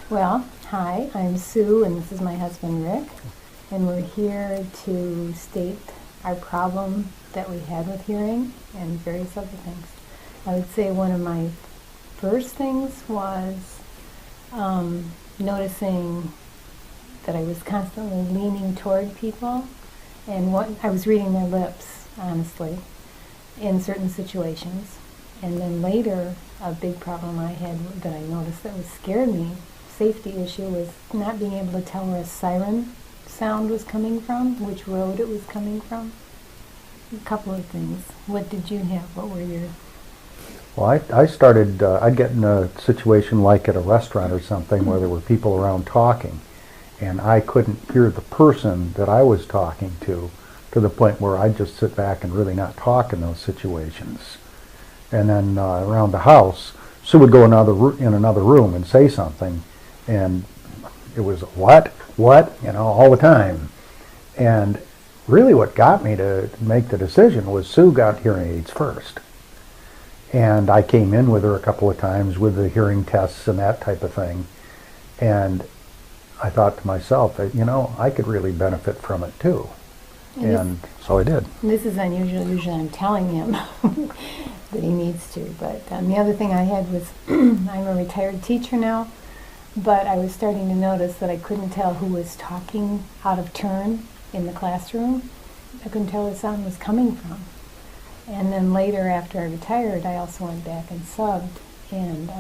Well, hi, I'm Sue, and this is my husband Rick, and we're here to state our problem that we had with hearing and various other things. I would say one of my first things was noticing that I was constantly leaning toward people, and what I was reading their lips, honestly, in certain situations. And then later, a big problem I had that I noticed that was scared me, safety issue, was not being able to tell where a siren sound was coming from, which road it was coming from. A couple of things. What did you have? What were your... Well, I started, I'd get in a situation like at a restaurant or something where there were people around talking, and I couldn't hear the person that I was talking to the point where I'd just sit back and really not talk in those situations. And then around the house, Sue would go in another room and say something, and it was, what, all the time. And really what got me to make the decision was Sue got hearing aids first. And I came in with her a couple of times with the hearing tests and that type of thing. And I thought to myself that, I could really benefit from it too. And so I did. This is unusual. Usually I'm telling him that he needs to. But the other thing I had was, I'm a retired teacher now, but I was starting to notice that I couldn't tell who was talking out of turn in the classroom. I couldn't tell where the sound was coming from. And then later, after I retired, I also went back and subbed, and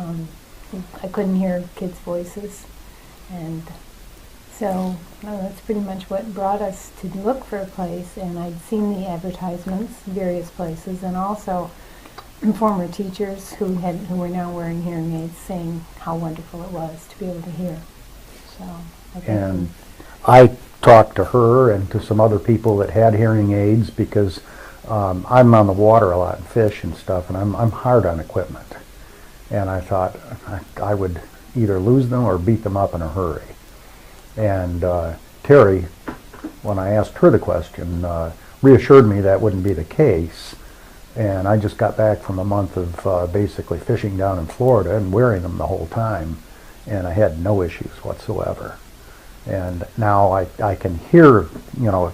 I couldn't hear kids' voices. And so that's pretty much what brought us to look for a place, and I'd seen the advertisements various places, and also former teachers who were now wearing hearing aids saying how wonderful it was to be able to hear. So I think and I talked to her and to some other people that had hearing aids because I'm on the water a lot and fish and stuff, and I'm hard on equipment. And I thought I would either lose them or beat them up in a hurry. And Terry, when I asked her the question, reassured me that wouldn't be the case. And I just got back from a month of basically fishing down in Florida and wearing them the whole time, and I had no issues whatsoever. And now I can hear,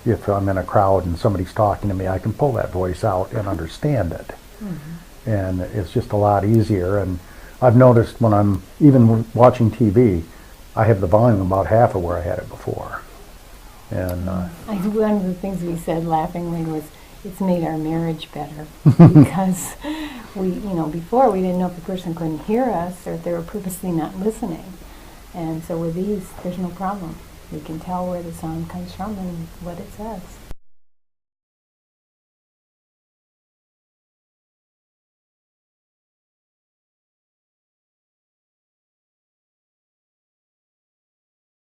if I'm in a crowd and somebody's talking to me, I can pull that voice out and understand it. Mm-hmm. And it's just a lot easier. And I've noticed when I'm even watching TV, I have the volume about half of where I had it before. And one of the things we said laughingly was, it's made our marriage better because before we didn't know if the person couldn't hear us or if they were purposely not listening. And so with these, there's no problem. We can tell where the sound comes from and what it says.